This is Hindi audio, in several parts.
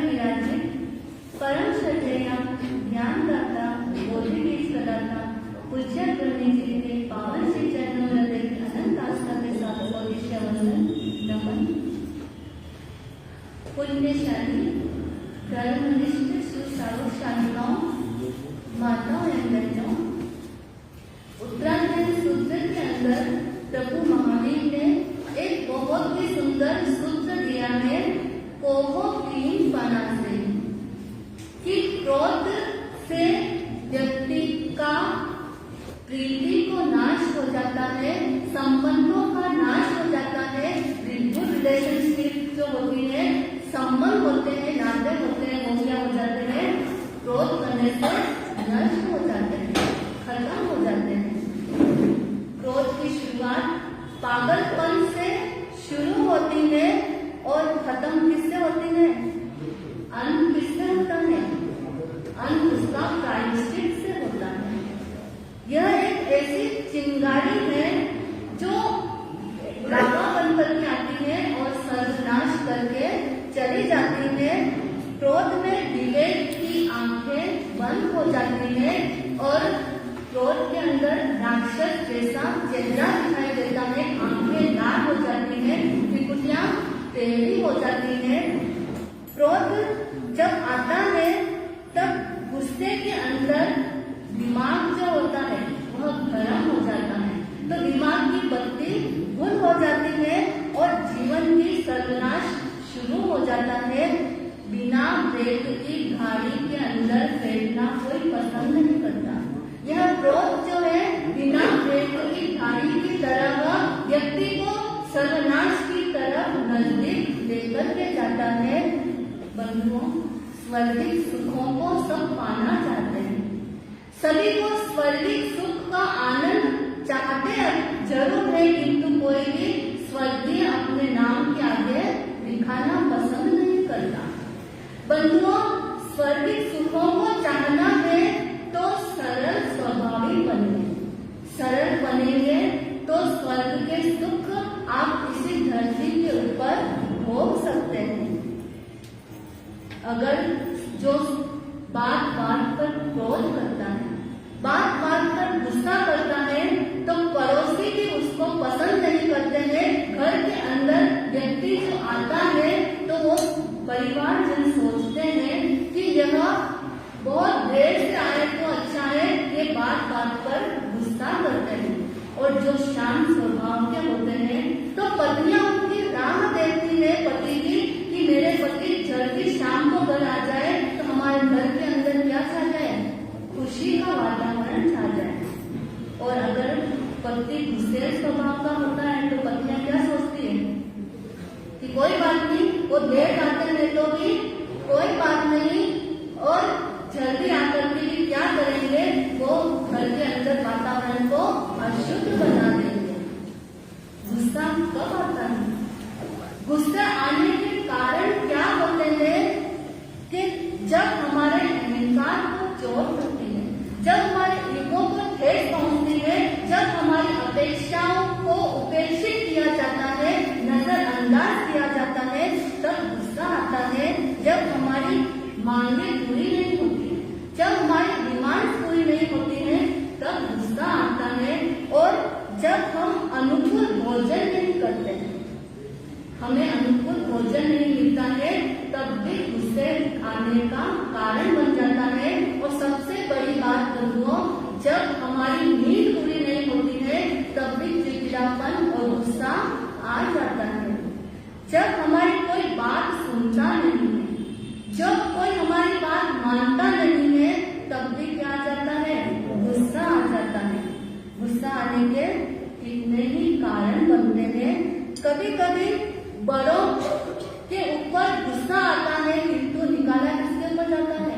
विराजित परम श्रद्धेय ज्ञानदाता बोधिकेश्वरदाता पूज्य ब्रह्मी जी के पावन श्री चरणों में देखी अनंत आस्था के साथ भविष्य वंदन नमन। पुण्यशाली धर्मनिष्ठ सुसावधानिकाओं माताओं एवं बहनों, उत्तरायण सूत्र के अंदर प्रभु महावीर ने एक बहुत ही सुंदर सूत्र दिया है कोहो तीन पाना से कि क्रोध से व्यक्ति का प्रीति को नाश हो जाता है, संबंधों का नाश हो जाता है, गुड रिलेशनशिप जो होती है, संबंध होते हैं, नाते होते हैं, वो क्या हो जाते हैं, क्रोध करने से नष्ट हो जाते हैं, खत्म हो जाते हैं। क्रोध की शुरुआत पागलपन से शुरू होती है और खत्म किससे होती है, अंत किससे होता है, अंत उसका प्रायश्चित से होता है। यह एक ऐसी चिंगारी है जो लावा बन करके आती है और सर्वनाश करके चली जाती है। क्रोध में विवेक की आंखें बंद हो जाती है और क्रोध के अंदर राक्षस जैसा चेहरा दिखाई देता है, आंखें लाल हो जाती है, विकुटियां टेढ़ी हो जाती है। क्रोध जब आता है तब गुस्से के अंदर दिमाग जो होता है वह गर्म हो जाता है, तो दिमाग की बत्ती गुल हो जाती है और जीवन की सर्वनाश शुरू हो जाता है। बिना ब्रेक की गाड़ी के अंदर बैठना कोई पसंद नहीं करता। यह क्रोध जो है बिना ब्रेक की गाड़ी की तरह व्यक्ति को सर्वनाश की तरफ नजदीक लेकर के जाता है। बंधुओं, स्वर्गिक सुखों को सब पाना चाहते हैं, सभी को स्वर्गिक सुख का आनंद चाहते जरूर है, किंतु कोई भी स्वर्गीय अपने नाम के आगे दिखाना पसंद नहीं करता। बंधुओं, स्वर्गिक सुखों को चाहना है तो सरल स्वभावी बने, सरल बनेंगे तो स्वर्ग के सुख आप इसी धरती के ऊपर भोग सकते हैं। अगर जो बात बात पर क्रोध करता है, बात बात पर गुस्सा करता है, तो पड़ोसी भी उसको पसंद नहीं करते हैं। घर के अंदर व्यक्ति जो आता है तो वो परिवारजन सोचते हैं कि यह बहुत देर से आए तो अच्छा है, ये बात बात पर गुस्सा करते हैं। और जो शांत स्वभाव के होते हैं तो पत्नियां उनकी राह देखती है पति की कि मेरे पति जल्दी शाम को घर आ जाए तो हमारे घर के अंदर क्या छा जाए, खुशी का वातावरण छा जाए। और अगर पति गुस्से स्वभाव का होता है तो पत्नियां क्या सोचती है कि कोई बात नहीं, वो देर आते हैं तो भी कोई बात नहीं, और जल्दी आकर के भी क्या करेंगे, वो घर के अंदर वातावरण को अशुद्ध बना देंगे। गुस्सा कब आता है? गुस्सा आने के कारण क्या होते हैं कि जब हमारे अहंकार को चोट लगती है, जब हमारे ईगो को ठेस पहुंचती है, जब हमारी अपेक्षाओं को उपेक्षित किया जाता है, नजरअंदाज किया जाता है, तब गुस्सा आता है। जब हमारी मांगें पूरी नहीं होती, जब हमारी डिमांड पूरी नहीं होती है, तब गुस्सा आता है। और जब हम अनुकूल भोजन नहीं करते हैं, हमें अनुकूल भोजन नहीं मिलता है, तब भी गुस्से आने का कारण बन जाता है। और सबसे बड़ी बात बंधुओं, जब हमारी नींद पूरी नहीं होती है, तब भी चिड़चिड़ापन और गुस्सा आ जाता है। जब हमारी कोई बात सुनता नहीं है, जब कोई हमारी बात मानता नहीं है, तब भी क्या आ जाता है, गुस्सा आ जाता है। गुस्सा आने के कितने ही कारण बनते हैं। कभी कभी बड़ों के ऊपर गुस्सा आता है, किंतु निकाला किसके ऊपर जाता है,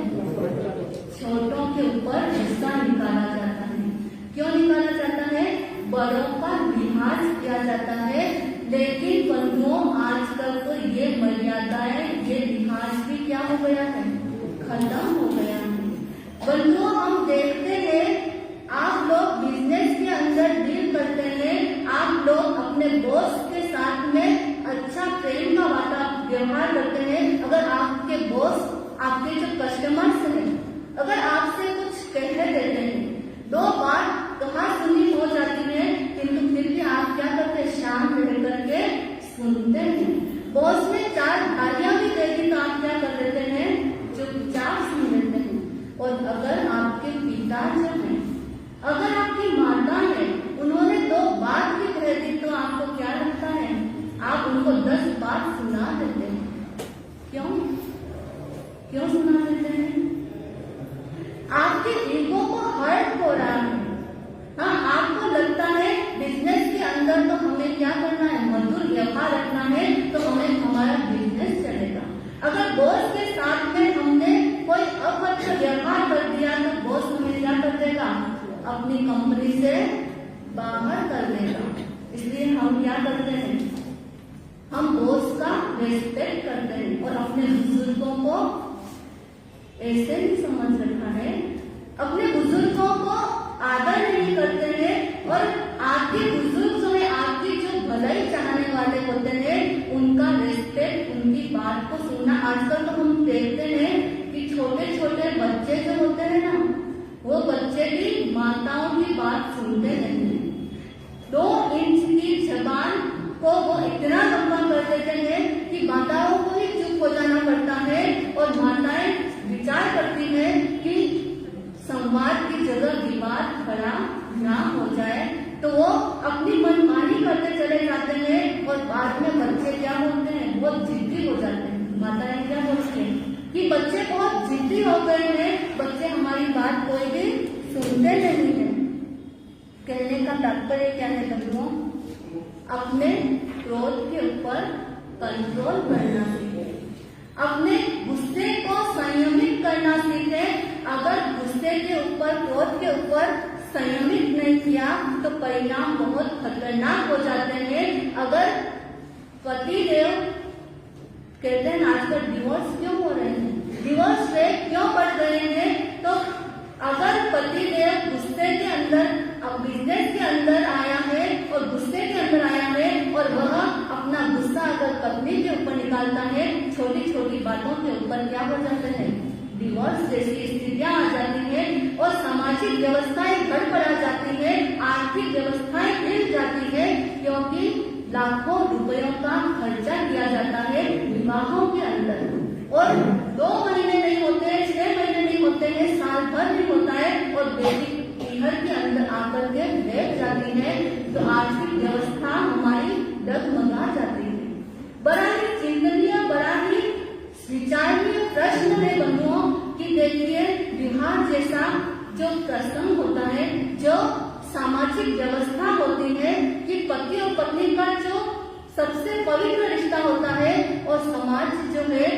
छोटों के ऊपर गुस्सा निकाला जाता है। क्यों निकाला जाता है? बड़ों का लिहाज किया जाता है। लेकिन बंधुओं, आजकल तो ये मर्यादा है, ये लिहाज भी क्या हो गया है, खत्म हो गया है। बंधुओं, हम देखते हैं आप लोग बिजनेस के अंदर डील करते हैं, आप लोग अपने बॉस के साथ में अच्छा प्रेम का व्यवहार करते हैं, अगर आपके बॉस, आपके जो कस्टमर्स हैं, अगर आपसे कुछ कह देते हैं, 2 बार कहा सुनी हो जाती है, किंतु फिर भी आप क्या करते हैं? शांत रह करके सुनते हैं। बॉस ने 4 गालियां भी दे दी तो आप क्या कर लेते हैं? चुपचाप सुन लेते हैं। और अगर आपके पिता जो है, अगर आपकी माता है, उन्होंने 2 बात भी कह दी तो आपको क्या लगता है? आप उनको 10 बात सुना देते हैं। क्यों सुना देते हैं? आपके ईगो को हर्ट हो रहा है। हाँ, आपको लगता है बिजनेस के अंदर तो हमें क्या करना है? मधुर व्यवहार रखना है, तो हमें हमारा बिजनेस चलेगा। अगर बॉस के साथ में हमने कोई अभद्र व्यवहार कर दिया तो बॉस हमें क्या कर देगा? अपनी कंपनी से बाहर कर देगा। इसलिए हम क्या करते हैं? हम बॉस का रेस्पेक्ट करते हैं और अपने बुजुर्गों को ऐसे ही समझ रखा है, अपने बुजुर्गों को आदर नहीं करते हैं और आपके बुजुर्ग जो है, आपकी जो भलाई चाहने वाले होते हैं, उनका रेस्पेक्ट, उनकी बात को सुनना। आजकल तो हम देखते हैं कि छोटे छोटे बच्चे जो होते हैं ना, वो बच्चे भी माताओं की बात सुनते नहीं। 2 इंच की जबान को वो इतना लंबा कर देते हैं कि माताओं को ही चुप हो जाना पड़ता है और माताएं विचार करती है कि संवाद की जगह विवाद खड़ा ना हो जाए, तो वो अपनी मनमानी करते चले जाते हैं और बाद में बच्चे क्या होते हैं? बहुत जिद्दी हो जाते हैं। माताएं क्या बोलते हैं कि बच्चे बहुत जिद्दी हो गए हैं, बच्चे हमारी बात कोई भी सुनते नहीं है। कहने का तात्पर्य क्या है बंधुओं? अपने क्रोध के ऊपर कंट्रोल करना सीखे, अपने गुस्से को संयमित करना सीखे। अगर गुस्से के ऊपर, क्रोध के ऊपर संयमित नहीं किया तो परिणाम बहुत खतरनाक हो जाते हैं। अगर पतिदेव कहते हैं आजकल डिवोर्स क्यों हो रहे हैं, डिवोर्स रेट क्यों बढ़ रहे हैं, तो अगर पतिदेव गुस्से के अंदर, अब बिजनेस के अंदर आया है और गुस्से के अंदर आया है और वह अपना गुस्सा अगर पत्नी के ऊपर निकालता है, छोटी छोटी बातों के ऊपर क्या हो जाते हैं? डिवोर्स जैसी स्थितियां आ जाती है और सामाजिक व्यवस्थाएं गड़बड़ा जाती है, आर्थिक व्यवस्थाएं हिल जाती है, क्योंकि लाखों रुपयों का खर्चा किया जाता है विवाहों के अंदर और 2 महीने नहीं होते हैं, 6 महीने नहीं होते हैं, साल भर नहीं होता है और बेटी घर के अंदर आकर के बैठ जाती है तो आर्थिक व्यवस्था हमारी डगमगा जाती है। बड़ा ही चिंतनीय, बड़ा ही विचारणीय प्रश्न है बंधुओं कि देखिए विवाह जैसा जो प्रसंग होता है, जो सामाजिक व्यवस्था होती है कि पति और पत्नी का जो सबसे पवित्र रिश्ता होता है और समाज जो है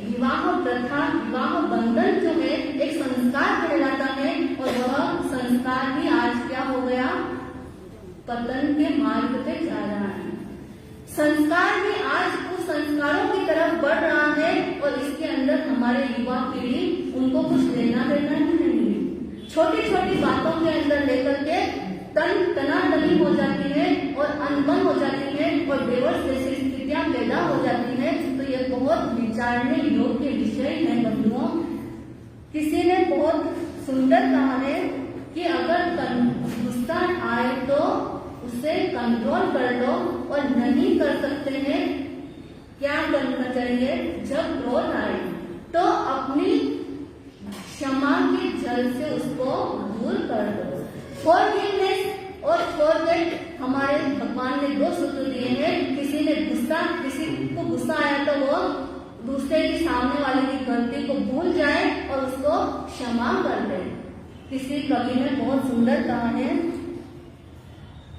विवाह प्रथा, विवाह बंधन जो है एक संस्कार कहलाता है और वह संस्कार भी आज क्या हो गया? पतन के मार्ग पे जा रहा है। संस्कार भी आज उस संस्कारों की तरफ बढ़ रहा है और इसके अंदर हमारे युवा पीढ़ी उनको कुछ लेना देना ही नहीं है। छोटी छोटी बातों के अंदर लेकर के तनातनी हो जाती है और अनबन हो जाती है और डिवोर्स जैसी स्थितियां पैदा हो जाती है। तो ये बहुत विचारने योग्य विषय है बंधुओं। किसी ने बहुत सुंदर कहा है कि अगर गुस्सा आए तो उसे कंट्रोल कर लो और नहीं कर सकते हैं क्या करना चाहिए? जब क्रोध आए तो अपनी क्षमा के जल से उसको दूर कर दो। फॉरगिवनेस और फॉरगेट हमारे भगवान ने 2 सूत्र दिए हैं। किसी को गुस्सा आया तो वो दूसरे के सामने वाले की गलती को भूल जाए और उसको क्षमा कर दे। किसी कवि ने बहुत सुंदर कहा है,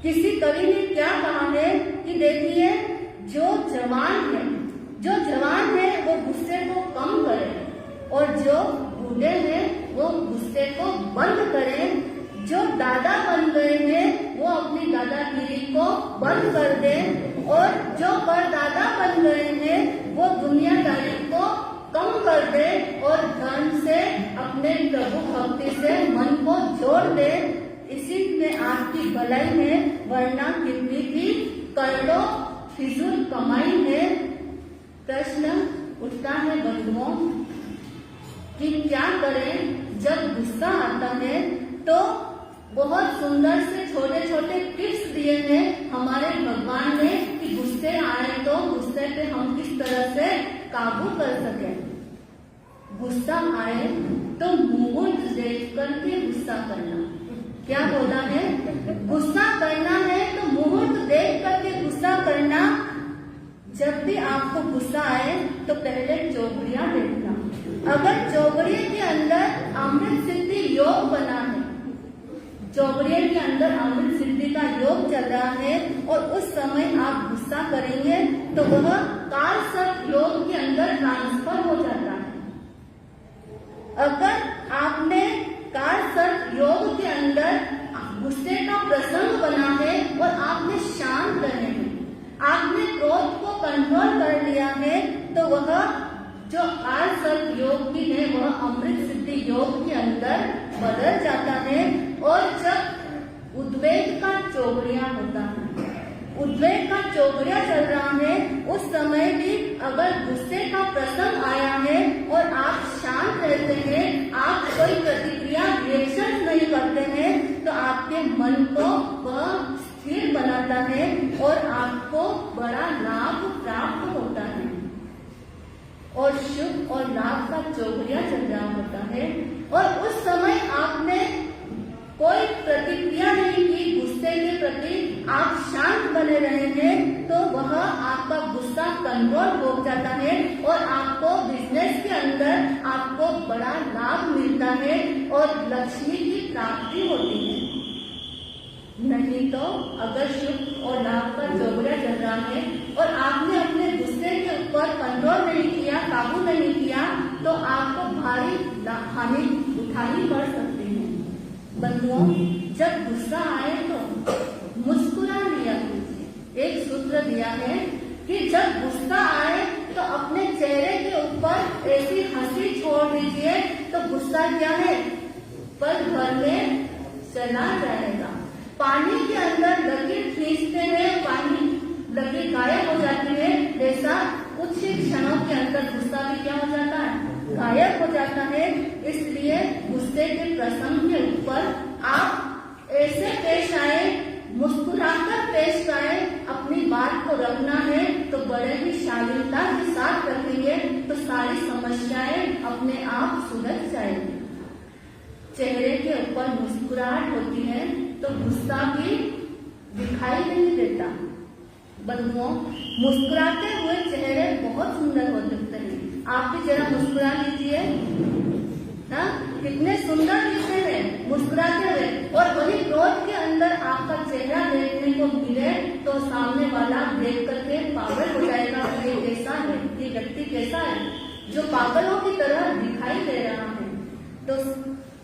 किसी कवि ने क्या कहा है कि देखिए जो जवान है वो गुस्से को कम करे और जो बूढ़े हैं वो गुस्से को बंद करें। जो दादा बन गए हैं वो अपनी दादागिरी को बंद कर दें और जो परदादा बन गए हैं वो दुनियादारी को कम कर दें और धर्म से, अपने प्रभु भक्ति से मन को जोड़ दें। इसी में आपकी भलाई है, वरना कितनी भी कर लो फिजूल कमाई है। प्रश्न उठता है बंधुओं कि क्या करें जब गुस्सा आता है। तो बहुत सुंदर से छोटे छोटे टिप्स दिए हैं हमारे भगवान ने कि गुस्से आए तो गुस्से पे हम किस तरह से काबू कर सकें। गुस्सा आए तो मुहूर्त देख करके गुस्सा करना। क्या बोला है? गुस्सा करना है तो मुहूर्त देख करके गुस्सा करना। जब भी आपको गुस्सा आए तो पहले चौघड़िया देखना। अगर चौघड़िए के अंदर अमृत सिद्धि योग बना है, चौघड़िए के अंदर अमृत सिद्धि का योग चल रहा है और उस समय आप गुस्सा करेंगे तो वह काल सर्प योग के अंदर ट्रांसफर हो जाता है। अगर आपने काल सर्प योग के अंदर गुस्से का प्रसंग बना है और आपने शांत रहे हैं, आपने क्रोध को कंट्रोल कर लिया है, तो वह जो काल सर्प योग की है वह अमृत सिद्धि योग के अंदर बदल जाता है। और जब उद्वेग का चौघड़िया होता है, उद्वेग का चौघड़िया चल रहा है, उस समय भी अगर गुस्से का प्रसंग आया है और आप शांत रहते हैं, आप कोई प्रतिक्रिया रिएक्शन नहीं करते हैं, तो आपके मन को वह स्थिर बनाता है और आपको बड़ा लाभ प्राप्त होता है और शुभ और लाभ का चौघड़िया चल रहा होता है। और उस समय आपने कोई प्रतिक्रिया नहीं की गुस्से के प्रति, आप शांत बने रहे हैं, तो वह आपका गुस्सा कंट्रोल हो जाता है और आपको बिजनेस के अंदर आपको बड़ा लाभ मिलता है और लक्ष्मी की प्राप्ति होती है। नहीं तो अगर शुभ और लाभ का चौघड़िया चल रहा है और आपने अपने गुस्से के ऊपर कंट्रोल नहीं किया, काबू नहीं किया, तो आपको भारी हानि उठानी पड़ सकती है। बंधुओं, जब गुस्सा आए तो मुस्कुरा लिया कीजिए। एक सूत्र दिया है कि जब गुस्सा आए तो अपने चेहरे के ऊपर ऐसी हंसी छोड़ दीजिए तो गुस्सा क्या है पल भर में चला जाएगा। पानी के अंदर लकीर खींचते हैं, पानी लकीर गायब हो जाती है, जैसा कुछ ही क्षणों के अंदर गुस्सा भी क्या हो जाता है, गायब हो जाता है। इसलिए गुस्से के प्रसंग के ऊपर आप ऐसे पेश आए, मुस्कुराकर पेश आए, अपनी बात को रखना है तो बड़े ही शालीनता के साथ रखेंगे तो सारी समस्याएं अपने आप सुलझ जाएंगी। चेहरे के ऊपर मुस्कुराहट होती है तो गुस्सा भी दिखाई नहीं देता। बंधुओं, मुस्कुराते हुए चेहरे बहुत सुंदर हो सकते हैं। आप भी जरा मुस्कुरा लीजिए ना, कितने सुंदर दिखते हैं मुस्कुराते हुए। और वही क्रोध के अंदर आपका चेहरा देखने को मिले तो सामने वाला देख करके पागल हो जाएगा। ये कैसा है, ये व्यक्ति कैसा है जो पागलों की तरह दिखाई दे रहा है। तो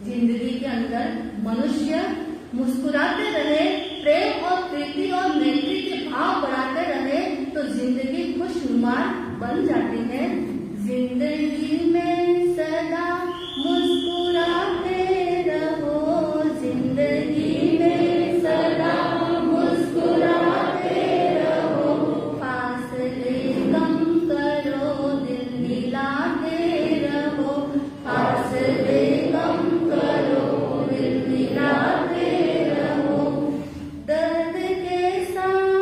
जिंदगी के अंदर मनुष्य मुस्कुराते रहे, प्रेम और प्रीति और मैत्री के भाव बढ़ाते रहे तो जिंदगी खुशनुमा बन जाती है। जिंदगी में सदा मुस्कुराते रहो, जिंदगी में सदा मुस्कुराते रहो, फासले कम करो दिल मिलाते रहो, फासले कम करो दिल मिलाते रहो। दर्द के साथ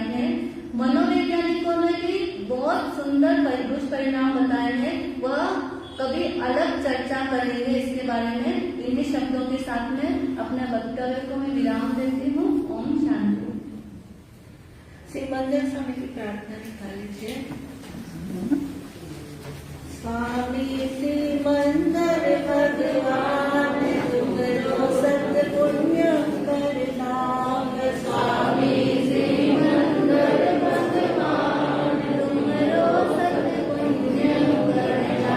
बताए हैं। मनोवैज्ञानिकों ने भी बहुत सुंदर दुष्परिणाम बताए हैं। वह कभी अलग चर्चा करेंगे इसके बारे में। इन्हीं शब्दों के साथ में अपने वक्तव्य को मैं विराम देती हूँ। ओम शांति। श्री मंदिर स्वामी की प्रार्थना निकाल लीजिए। स्वामी श्री मंदिर भगवान तुमरो सत्य पुण्य करना। स्वामी श्री मंदिर भगवान तुमरो सत्य पुण्य करना।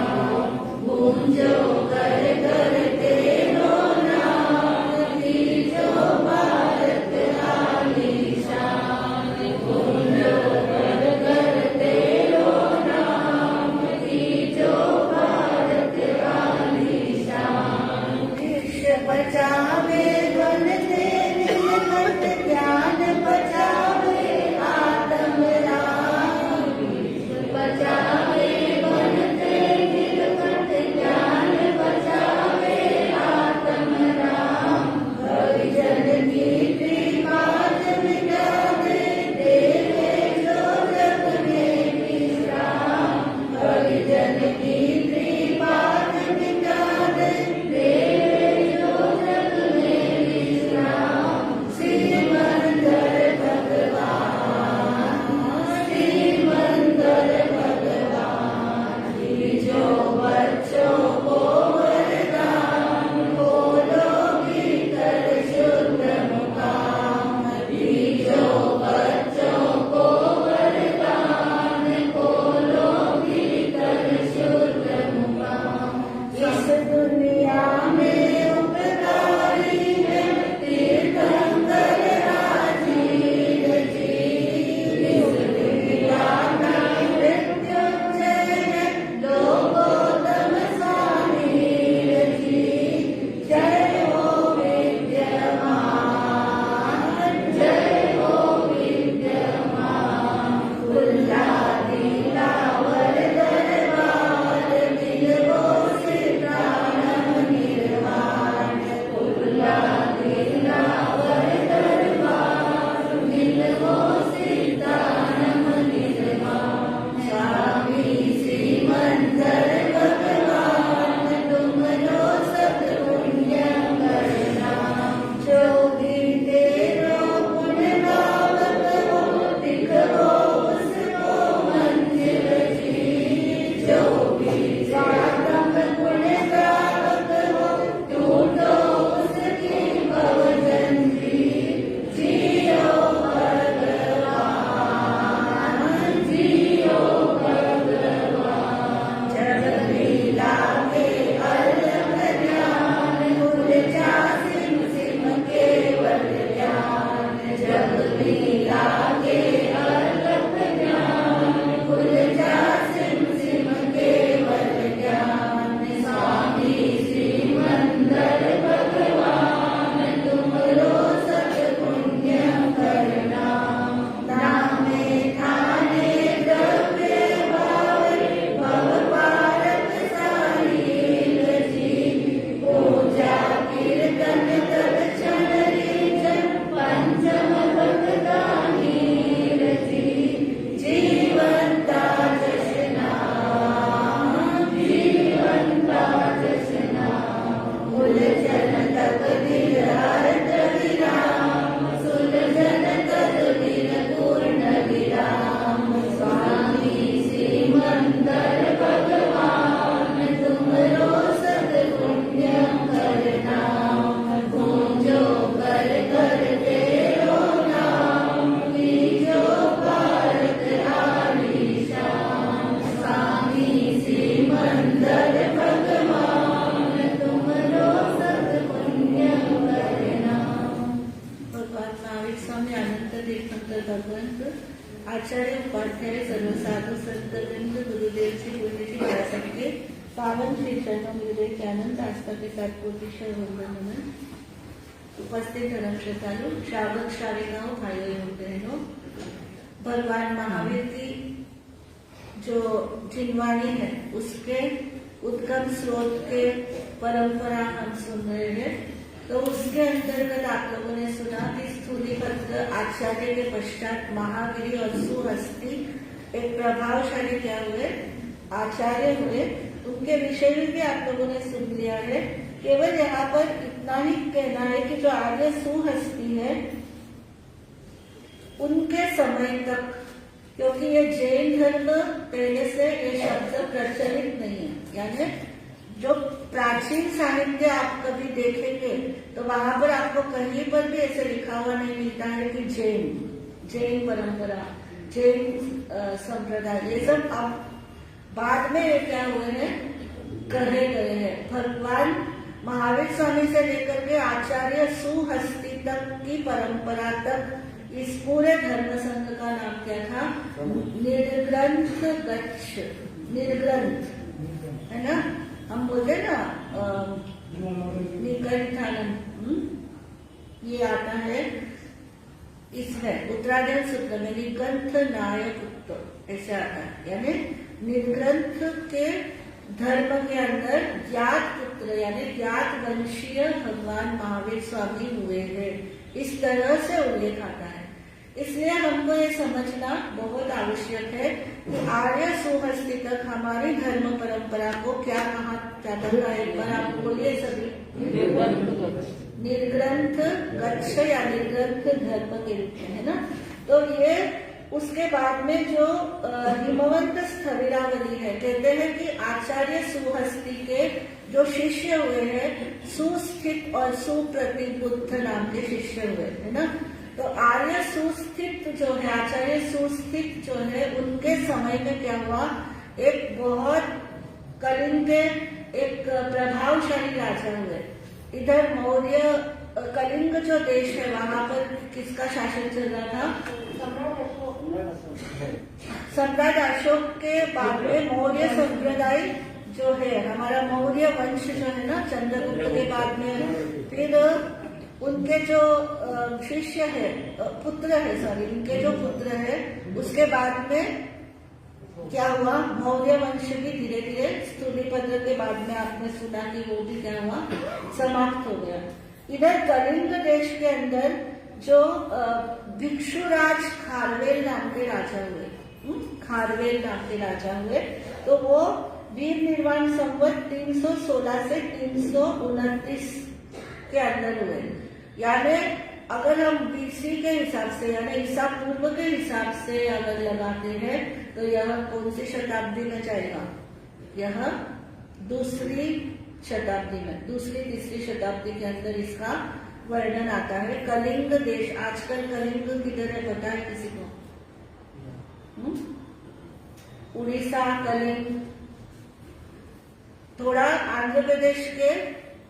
पूंजो कर कर तेरो नाम तीजो भारत आलीशान। पूंजो कर कर तेरो नाम तीजो भारत आलीशान। विश्व बचावे वन से नीलकंठ ज्ञान बचावे आत्म राम। विश्व बचावे वन से नीलकंठ ज्ञान बचावे आत्म राम। हरिजन की कृपा मिटा दे देवे जो जग में विश्राम। हरिजन की कृपा मिटा दे देवे जो जग में विश्राम। श्रीमंदर भगवान श्रीमंदर भगवान जो बच्चों को वरदान। खोलो भीतर शुद्ध मुकाम। जो बच्चों को वरदान। खोलो भीतर शुद्ध मुकाम। इस दुनिया में उपकारी है तीर्थंकर राजीव जी। इस दुनिया में मृत्युंजय है लोकोत्तम स्वामी जी। जय हो विद्यमान जय हो विद्यमान। खुला दिलावर दरबार मिलवो सिद्धानम निर्वाण। खुला दिलावर दरबार मिलवो सिद्धानम निर्वाण। स्वामी श्रीमंदर भगवान तुमरो सत्पुण्य करना। जो भी तेरो पुण्य भावत हो दिखो उसको मंजिल जी। जो भी स्वागत पुण्य प्राप्त हो टूटो उसकी भवजंजी। जियो भगवान जियो भगवान। जग में लागे अलग ज्ञान। खुल जा सिम सिम केवल ज्ञान। जग में लागे अलग ज्ञान। खुल जा सिम सिम केवल ज्ञान। स्वामी श्रीमंदर भगवान तुमरो सत्पुण्य करना। नामे थाने द्रव्य भावे भव पारक साहिल जी। पूजा कीर्तन तत्क्षण रीजन पंचम भगदानीर जी। जीवंता जशना जीवंता जशना। उलझन तकदीर अर्थ विराम। सुलझन तदबीर पूर्ण विराम। स्वामी श्रीमंदर भगवान तुमरो सत्पुण्य करना। पूंजो कर कर तेरो नाम तीजो भारत आलीशान। स्वामी श्रीमंदर भगवान तुमरो सत्पुण्य करना। भगवान महावीर स्वामी अनंत तीर्थंकर भगवंत आचार्य उपाध्याय सर्व साधु संत वृंद गुरुदेव जी पुण्यजी व्यासक के पावन श्री चरणों में हृदय के आनंद आस्था के साथ कोटिशय वंदन नमन। उपस्थित धर्म श्रद्धालु श्रावक श्राविकाओं भाइयों एवं बहनों। भगवान महावीर की जो जिनवाणी है उसके उद्गम स्रोत के परंपरा हम सुन रहे हैं। तो उसके अंतर्गत आप लोगों ने सुना कि स्थूली पत्र आचार्य के पश्चात महावीर और सुहस्ती एक प्रभावशाली क्या हुए, आचार्य हुए। उनके विषय में भी आप लोगों ने सुन लिया है। केवल यहाँ पर इतना ही कहना है कि जो आर्य सुहस्ती है उनके समय तक, क्योंकि ये जैन धर्म पहले से ये शब्द प्रचलित नहीं है, यानी जो प्राचीन साहित्य आप कभी देखेंगे तो वहां पर आपको कहीं पर भी ऐसे लिखा हुआ नहीं मिलता है कि जैन परंपरा, जैन संप्रदाय, ये सब अब बाद में ये क्या हुए हैं, कहे गए हैं। भगवान महावीर स्वामी से लेकर के आचार्य सुहस्ती तक की परंपरा तक इस पूरे धर्म संघ का नाम क्या था, निर्ग्रंथ गच्छ, निर्ग्रंथ, है ना। हम बोलते ना निग्रंथानम, ये आता है इसमें उत्तरायण सूत्र में, निग्रंथ नायक ऐसे आता है, यानी निर्ग्रंथ के धर्म के अंदर ज्ञात पुत्र यानी ज्ञात वंशीय भगवान महावीर स्वामी हुए हैं, इस तरह से उल्लेख आता है। इसलिए हमको ये समझना बहुत आवश्यक है कि आर्य सुहस्ती तक हमारी धर्म परंपरा को क्या कहा जाता था। एक बार आप बोलिए सभी, निर्ग्रंथ गच्छ या निर्ग्रंथ धर्म के रूप में, है ना। तो ये उसके बाद में जो हिमवंत स्थविरावली है, कहते हैं कि आचार्य सुहस्ती के जो शिष्य हुए हैं, सुस्थित और सुप्रतिबुद्ध नाम के शिष्य हुए, है ना। तो आर्य सुस्थित जो है, आचार्य सुस्थित जो है, उनके समय में क्या हुआ, एक बहुत कलिंग के एक प्रभावशाली राजा हुए। इधर मौर्य कलिंग जो देश है वहां पर किसका शासन चल रहा था, सम्राट अशोक के बाद में मौर्य संप्रदाय जो है, हमारा मौर्य वंश जो है ना, चंद्रगुप्त के बाद में फिर उनके जो शिष्य है, पुत्र है, सॉरी, उनके जो पुत्र है, उसके बाद में क्या हुआ, मौर्य वंश भी धीरे धीरे स्थूलीपत्र के बाद में आपने सुना कि वो भी क्या हुआ, समाप्त हो गया। इधर कलिंग देश के अंदर जो भिक्षुराज खारवेल नाम के राजा हुए, खारवेल नाम के राजा हुए, तो वो वीर निर्वाण संवत 316 से 329 के अंदर हुए। यानी अगर हम बीसी के हिसाब से यानी ईसा पूर्व के हिसाब से अगर लगाते हैं तो यह कौन सी शताब्दी में जाएगा, यह दूसरी शताब्दी में, दूसरी तीसरी शताब्दी के अंदर इसका वर्णन आता है। कलिंग देश, आजकल कलिंग किधर है पता है किसी को, उड़ीसा कलिंग, थोड़ा आंध्र प्रदेश के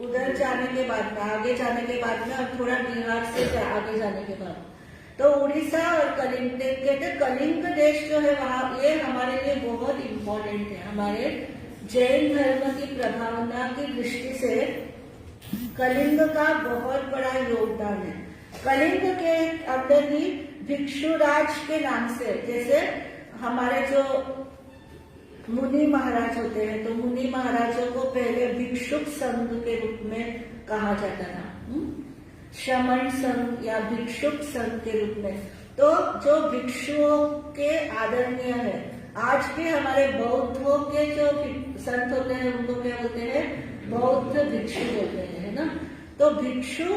उधर जाने के बाद में, आगे जाने के बाद में, और थोड़ा बिहार से आगे जाने के बाद, तो उड़ीसा और कलिंग कहते, कलिंग देश जो है वहाँ, ये हमारे लिए बहुत इम्पोर्टेंट है। हमारे जैन धर्म की प्रभावना की दृष्टि से कलिंग का बहुत बड़ा योगदान है। कलिंग के अंदर ही भिक्षुराज के नाम से, जैसे हमारे जो मुनि महाराज होते हैं, तो मुनि महाराजों को पहले भिक्षुक संघ के रूप में कहा जाता था, श्रमण संघ या भिक्षुक संघ के रूप में। तो जो भिक्षुओं के आदरणीय है, आज भी हमारे बौद्धों के जो संत होते हैं उनको क्या बोलते हैं, बौद्ध भिक्षु बोलते हैं, है ना। तो भिक्षु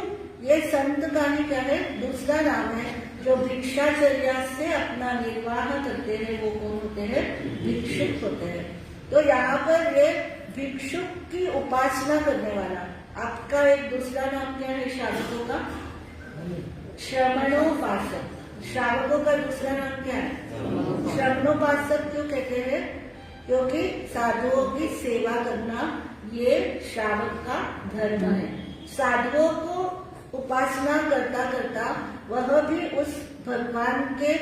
ये संत का ही क्या है, दूसरा नाम है। जो भिक्षाचर्या से अपना निर्वाह करते हैं वो कौन होते हैं, भिक्षुक होते हैं। तो यहाँ पर ये भिक्षुक की उपासना करने वाला, आपका एक दूसरा नाम क्या है श्रावकों का, श्रमणोपासक। श्रावकों का दूसरा नाम क्या है, श्रमणोपासक। क्यों कहते हैं, क्योंकि साधुओं की सेवा करना ये श्रावक का धर्म है। साधुओं को उपासना करता करता वह भी उस भगवान के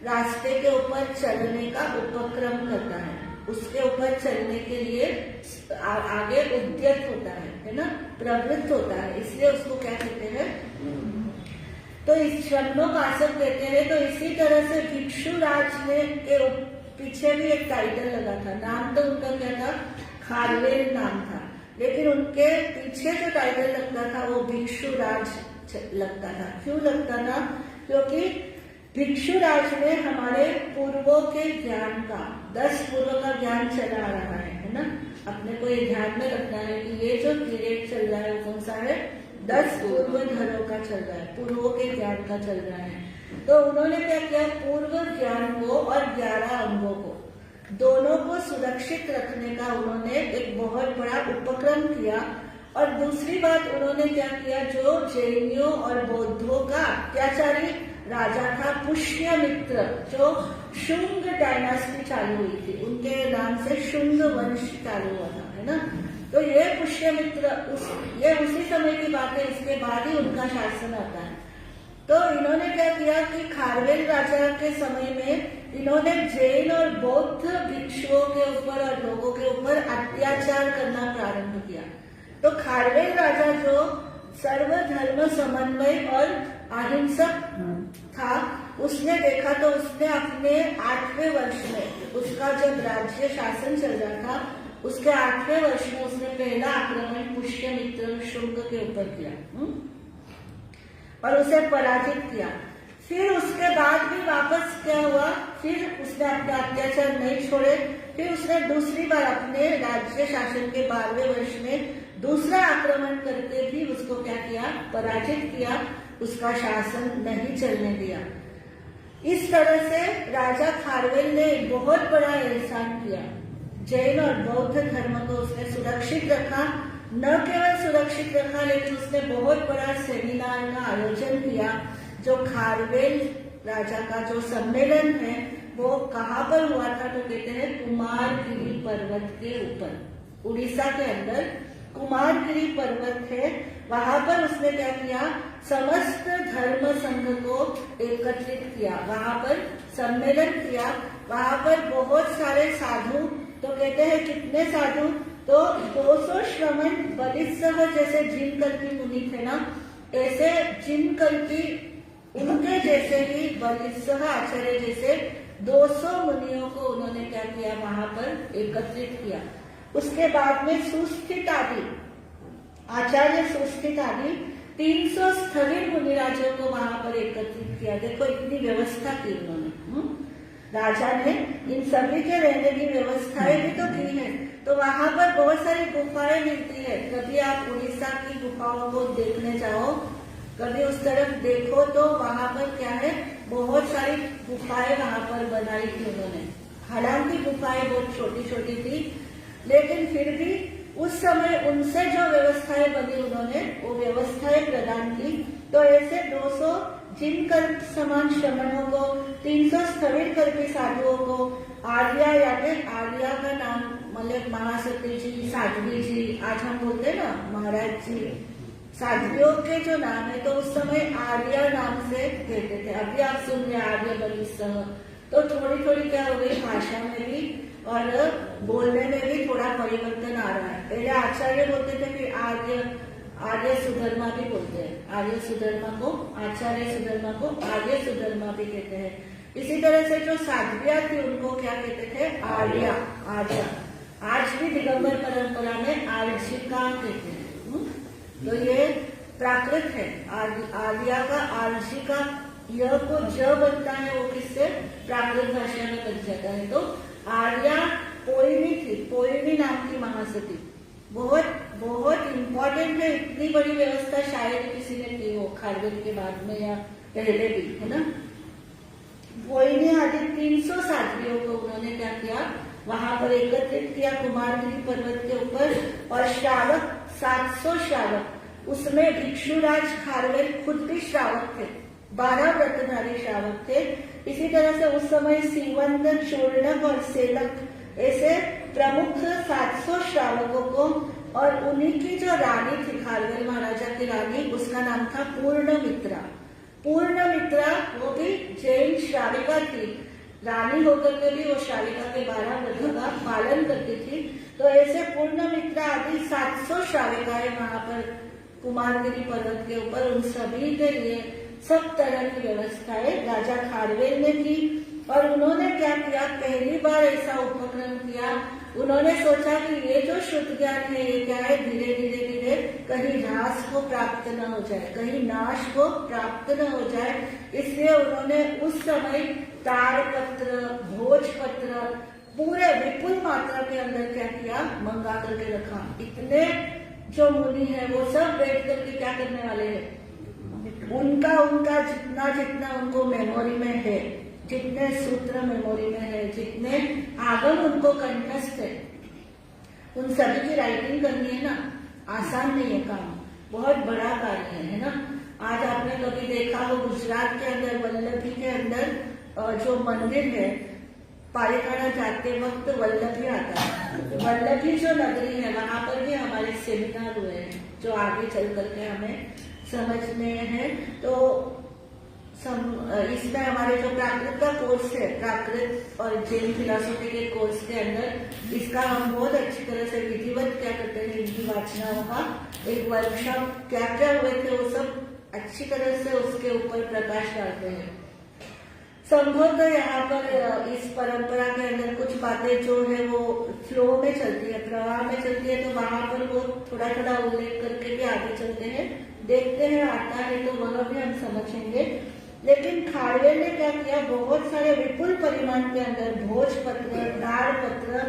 रास्ते के ऊपर चलने का उपक्रम करता है, उसके ऊपर चलने के लिए आगे उद्यत होता है ना, प्रवृत्त होता है, इसलिए उसको क्या कहते हैं, तो इस श्रमणोपासक कहते हैं। तो इसी तरह से भिक्षुराज ने के पीछे भी एक टाइटल लगा था, नाम तो उनका क्या था, खारवेल नाम था। लेकिन उनके पीछे जो टाइटल लगता था वो भिक्षु राज लगता था। क्यों लगता था? क्योंकि भिक्षु राज में हमारे पूर्वों के ज्ञान का 10 पूर्व का ज्ञान चला आ रहा है ना। अपने को ये ध्यान में रखना है कि ये जो पीरियड चल रहा है कौन सा है? 10 पूर्व धरों का चल रहा है, पूर्वों के ज्ञान का चल रहा है। तो उन्होंने क्या किया? पूर्व ज्ञान को और 11 अंगों को दोनों को सुरक्षित रखने का उन्होंने एक बहुत बड़ा उपक्रम किया। और दूसरी बात उन्होंने क्या किया? जो जैनियों और बौद्धों का अत्याचारी राजा था पुष्यमित्र, जो शुंग डायनास्टी चालू हुई थी, उनके नाम से शुंग वंश चालू हुआ था, है ना। तो ये पुष्यमित्र ये उसी समय की बात है, इसके बाद ही उनका शासन आता है। तो इन्होंने क्या किया कि खारवेल राजा के समय में इन्होंने जैन और बौद्ध भिक्षुओं के ऊपर और लोगों के ऊपर अत्याचार करना प्रारंभ किया। तो खारवेल राजा जो सर्वधर्म समन्वय और अहिंसक था, उसने देखा तो उसने अपने 8वें वर्ष में, उसका जब राज्य शासन चल रहा था, उसके 8वें वर्ष में उसने पहला आक्रमण पुष्यमित्र शुंग के ऊपर किया और उसे पराजित किया। फिर उसके बाद भी वापस क्या हुआ? फिर उसने अपना अत्याचार नहीं छोड़े। फिर उसने दूसरी बार अपने राज्य शासन के 12वें वर्ष में दूसरा आक्रमण करके भी उसको क्या किया? पराजित किया, उसका शासन नहीं चलने दिया। इस तरह से राजा खारवेल ने बहुत बड़ा एहसान किया। जैन और बौद्ध धर्म को उसने सुरक्षित रखा। न केवल सुरक्षित रखा, लेकिन उसने बहुत बड़ा सेमिनार का आयोजन किया। जो खारवेल राजा का जो सम्मेलन है वो कहाँ पर हुआ था? तो कहते हैं कुमारगिरी पर्वत के ऊपर, उड़ीसा के अंदर कुमारगिरी पर्वत है। वहां पर उसने क्या किया? समस्त धर्म संघ को एकत्रित किया, वहां पर सम्मेलन किया। वहां पर बहुत सारे साधु, तो कहते हैं कितने साधु? तो 200 श्रमण बलिसह जैसे जिन कल्पी मुनि थे ना, ऐसे जिन कल्पी उनके जैसे ही बलिसह आचार्य जैसे 200 मुनियों को उन्होंने क्या किया? वहां पर एकत्रित किया। उसके बाद में सुस्थित आदि आचार्य सुस्थित आदि 300 स्थविर मुनिराजों को वहां पर एकत्रित किया। देखो इतनी व्यवस्था की उन्होंने, राजा ने इन सभी के रहने की व्यवस्थाएं भी तो की है। तो वहां पर बहुत सारी गुफाएं मिलती है। कभी आप उड़ीसा की गुफाओं को देखने जाओ, कभी उस तरफ देखो, तो वहां पर क्या है? बहुत सारी गुफाएं वहां पर बनाई थी उन्होंने। हालांकि गुफाएं बहुत छोटी छोटी थी, लेकिन फिर भी उस समय उनसे जो व्यवस्थाएं बनी उन्होंने वो व्यवस्थाएं प्रदान की। तो ऐसे 200 जिन कल्प समान श्रमणों को, 300 स्थविर कल्पी साधुओं को, आर्या यानी आर्या का नाम मतलब महासती जी, साध्वी जी, आज हम बोलते हैं ना महाराज जी, साध्वियों के जो नाम है तो उस समय आर्या नाम से कहते थे। अभी आप सुन रहे आर्य बलिसह, तो थोड़ी थोड़ी क्या हो गई भाषा में भी और बोलने में भी थोड़ा परिवर्तन आ रहा है। पहले आचार्य बोलते थे, फिर आर्य सुधर्मा भी बोलते हैं। आर्य सुधर्मा को आचार्य सुधर्मा को आर्य सुधर्मा भी कहते हैं। इसी तरह से जो साध्विया थी उनको क्या कहते थे? आर्या, आर्या। आज भी दिगंबर परंपरा में आर्जिका कहते हैं। तो ये प्राकृत है। आर्या का आर्जिका, यह को ज बनता है, वो किससे? प्राकृत भाषा में बन जाता है। तो आर्या पोइनी थी, पोइनी नाम की महासती, बहुत बहुत इम्पोर्टेंट है। इतनी बड़ी व्यवस्था शायद किसी ने की हो खारवेल के बाद में या पहले भी, है ना। पोइनी आदि 300 साध्वियों को उन्होंने क्या किया? वहां पर एकत्रित किया कुमारगिरी पर्वत के ऊपर। और श्रावक 700 श्रावक, उसमें भिक्षुराज खारवेल खुद भी श्रावक थे, 12 व्रतधारी श्रावक थे। इसी तरह से उस समय सीवंत, चूर्णक और सेलक ऐसे प्रमुख 700 श्रावकों को, और उन्हीं की जो रानी थी खारवेल महाराजा की रानी, उसका नाम था पूर्णमित्रा। पूर्णमित्रा वो भी जैन श्राविका थी। रानी होकर के भी वो श्राविका के 12 व्रतों का पालन करती थी। तो ऐसे पूर्णमित्रा आदि 700 श्राविकाएं वहां पर कुमारगिरी पर्वत के ऊपर, उन सभी के लिए सब तरह की व्यवस्थाएं राजा खारवेल ने की। और उन्होंने क्या किया, पहली बार ऐसा उपक्रम किया। उन्होंने सोचा कि ये जो शुद्ध ज्ञान है ये क्या है, धीरे धीरे धीरे कहीं ह्रास को प्राप्त न हो जाए, कहीं नाश को प्राप्त न हो जाए, इसलिए उन्होंने उस समय ताड़पत्र, भोजपत्र पूरे विपुल मात्रा के अंदर क्या किया, मंगा करके रखा। इतने जो मुनि है वो सब बैठ करके क्या करने वाले हैं, उनका जितना जितना उनको मेमोरी में है, जितने सूत्र मेमोरी में है, जितने आगम उनको कंठस्थ है, उन सभी की राइटिंग करनी है ना। आसान नहीं है काम, बहुत बड़ा कार्य है ना। आज आपने कभी देखा हो गुजरात के अंदर वल्लभी के अंदर जो मंदिर है, पारिखाना जाते वक्त वल्लभी आता है। वल्लभी जो नगरी है वहां पर भी हमारे सेमिनार हुए हैं जो आगे चल करके हमें समझने हैं। तो इसमें हमारे जो प्राकृत का कोर्स है, प्राकृत और जैन फिलॉसफी के कोर्स के अंदर इसका हम बहुत अच्छी तरह से विधिवत क्या करते हैं, इनकी वाचनाओं का एक वर्कशॉप क्या क्या हुए थे वो सब अच्छी तरह से उसके ऊपर प्रकाश डालते हैं। संभवतः यहाँ पर इस परंपरा के अंदर कुछ बातें जो है वो फ्लो में चलती है, प्रवाह में चलती है, तो वहां पर वो थोड़ा थोड़ा उल्लेख करके भी आगे चलते हैं, देखते हैं आता है तो वह भी हम समझेंगे। लेकिन खारवेल ने क्या किया, बहुत सारे विपुल परिमाण के अंदर भोजपत्र, ताड़पत्र,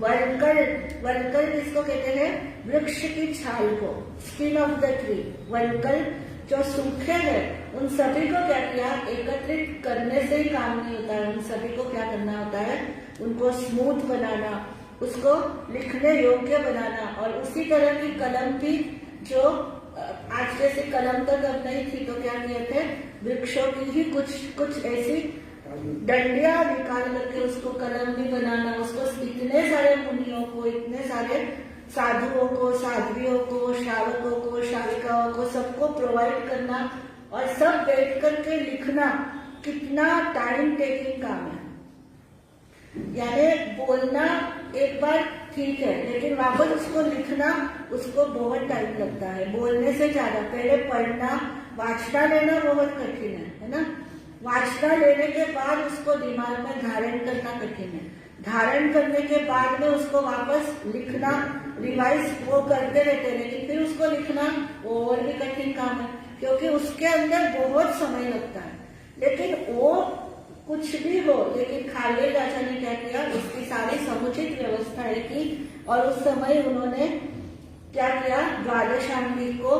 वलकल किसको कहते हैं, वृक्ष की छाल को, स्किन ऑफ द ट्री, वलकल जो सूखे हैं, उन सभी को क्या किया, एकत्रित करने से ही काम नहीं होता है। उन सभी को क्या करना होता है, उनको स्मूथ बनाना, उसको लिखने योग्य बनाना। और उसी तरह की कलम भी जो आज जैसी कलम तो तब नहीं थी, तो क्या किए थे, वृक्षों की ही कुछ ऐसी डंडियां निकाल करके उसको कलम भी बनाना। उसको इतने सारे मुनियों को, इतने सारे साधुओं को, साध्वियों को, शावकों को, शाविकाओं को सबको प्रोवाइड करना और सब बैठ करके लिखना, कितना टाइम टेकिंग काम है। यानी बोलना एक बार ठीक है, लेकिन वापस उसको लिखना, उसको बहुत टाइम लगता है बोलने से ज्यादा। पहले पढ़ना, वाचना लेना बहुत कठिन है ना। वाचना लेने के बाद उसको दिमाग में धारण करना कठिन है। धारण करने के बाद में उसको वापस लिखना, रिवाइज वो करते रहते हैं, लेकिन फिर उसको लिखना वो और भी कठिन काम है, क्योंकि उसके अंदर बहुत समय लगता है। लेकिन वो कुछ भी हो, लेकिन खारवेल राजा ने क्या किया, उसकी सारी समुचित व्यवस्थाएं की। और उस समय उन्होंने क्या किया, द्वादशांगी को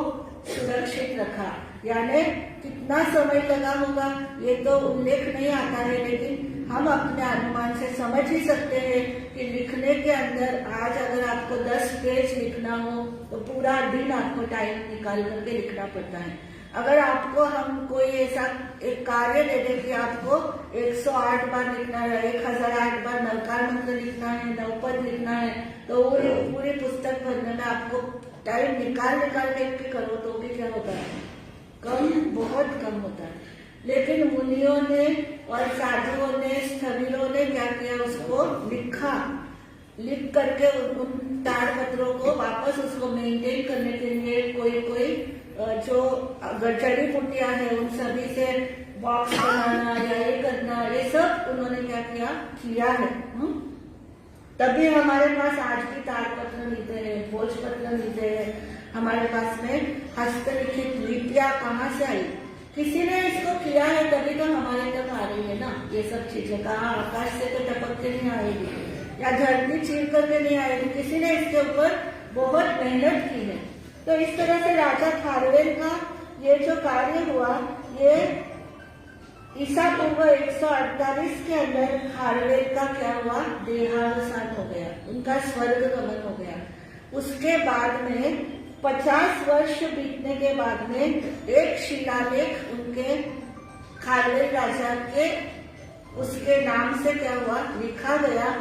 सुरक्षित रखा। यानी कितना समय लगा होगा ये तो उल्लेख नहीं आता है, लेकिन हम अपने अनुमान से समझ ही सकते हैं कि लिखने के अंदर आज अगर आपको 10 पेज लिखना हो तो पूरा दिन आपको टाइम निकाल करके लिखना पड़ता है। अगर आपको हम कोई ऐसा एक कार्य दे दें कि आपको 108 बार लिखना है, 1008 बार नवकार मंत्र लिखना है, नवपद लिखना है, तो वो पूरी पुस्तक भरने में आपको टाइम निकाल के करो तो भी क्या होता है, कम, बहुत कम होता है। लेकिन मुनियों ने और साधुओं ने, स्थविरों ने क्या किया, उसको लिखा, लिख करके उन ताड़पत्रों को वापस उसको मेंटेन करने के लिए कोई जो जड़ी बूटियां हैं उन सभी से बॉक्स बनाना या ये करना, ये सब उन्होंने क्या किया है। तभी हमारे पास आज भी ताड़पत्र मिलते हैं, भोजपत्र मिलते हैं। हमारे पास में हस्तलिखित लिपियां कहाँ से आई, किसी ने इसको किया है तभी तो हमारे तक आ रही है ना। ये सब चीजें कहाँ आकाश से तो टपक के नहीं आएगी या धरती चीर करके नहीं आएगी, किसी ने इसके ऊपर बहुत मेहनत की है। तो इस तरह से राजा खारवेल का ये जो कार्य हुआ, ये ईसा पूर्व 148 के अंदर खारवेल का क्या हुआ, देहावसान हो गया, उनका स्वर्ग गमन हो गया। उसके बाद में 50 वर्ष बीतने के बाद में एक शिलालेख उनके खारवेल राजा के उसके नाम से क्या हुआ, लिखा गया,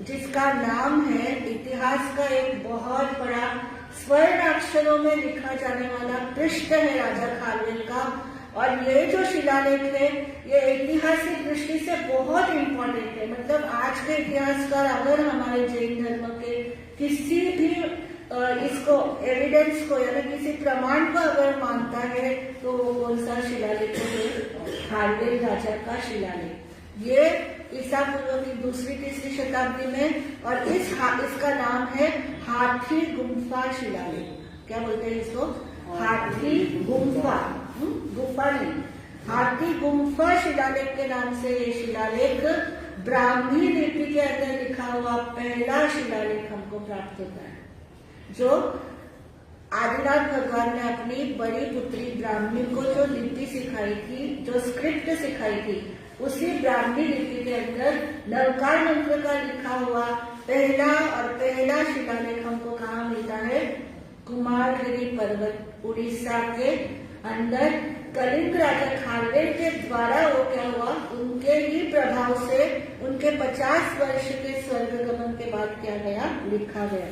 जिसका नाम है, इतिहास का एक बहुत बड़ा स्वर्ण अक्षरों में लिखा जाने वाला पृष्ठ है राजा खारवेल का। और ये जो शिलालेख है ये ऐतिहासिक दृष्टि से बहुत इम्पोर्टेंट है। मतलब आज के इतिहासकार अगर हमारे जैन धर्म के किसी भी इसको एविडेंस को यानी किसी प्रमाण को अगर मानता है तो वो कौन सा शिलालेख है, खारवेल राजा का शिलालेख। ये ईसा पूर्व की 2री-3री शताब्दी में, और इसका नाम है हाथी गुम्फा शिलालेख। क्या बोलते हैं इसको? हाथी गुम्फा, गुफा नहीं, हाथी गुम्फा शिलालेख के नाम से ये शिलालेख ब्राह्मी लिपि के अंदर लिखा हुआ पहला शिलालेख हमको प्राप्त होता है, जो आदिनाथ भगवान ने अपनी बड़ी पुत्री ब्राह्मी को जो लिपि सिखाई थी, जो स्क्रिप्ट सिखाई थी, उसी ब्राह्मी लिपि के अंदर नवकार मंत्र का लिखा हुआ पहला शिलालेख हमको कहाँ मिलता है? कुमारगिरी पर्वत उड़ीसा के अंदर कलिंग राजा खारवेल के द्वारा वो क्या हुआ, उनके ही प्रभाव से उनके 50 वर्ष के स्वर्गगमन के बाद क्या गया, लिखा गया।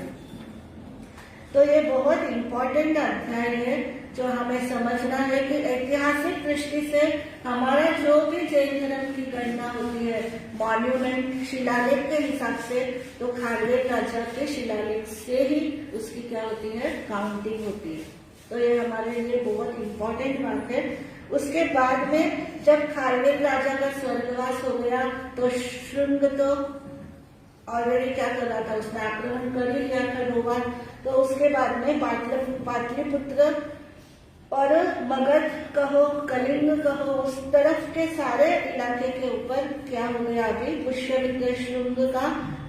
तो ये बहुत इम्पोर्टेंट अध्याय है जो हमें समझना है कि ऐतिहासिक दृष्टि से हमारा जो भी जैन धर्म की गणना होती है मॉन्यूमेंट शिलालेख के हिसाब से, तो खारवेल राजा के शिलालेख से ही उसकी क्या होती है, काउंटिंग होती है। तो ये हमारे लिए बहुत इम्पोर्टेंट बात है। उसके बाद में जब खारवेल राजा का स्वर्गवास हो गया तो शुंग तो ऑलरेडी क्या कर रहा था, उसने आक्रमण कर ही लिया था 2 बार। तो उसके बाद में पाटलिपुत्र और मगध कहो, कलिंग कहो, उस तरफ के सारे इलाके के ऊपर क्या हो गया, अभी पुष्यमित्र शुंग का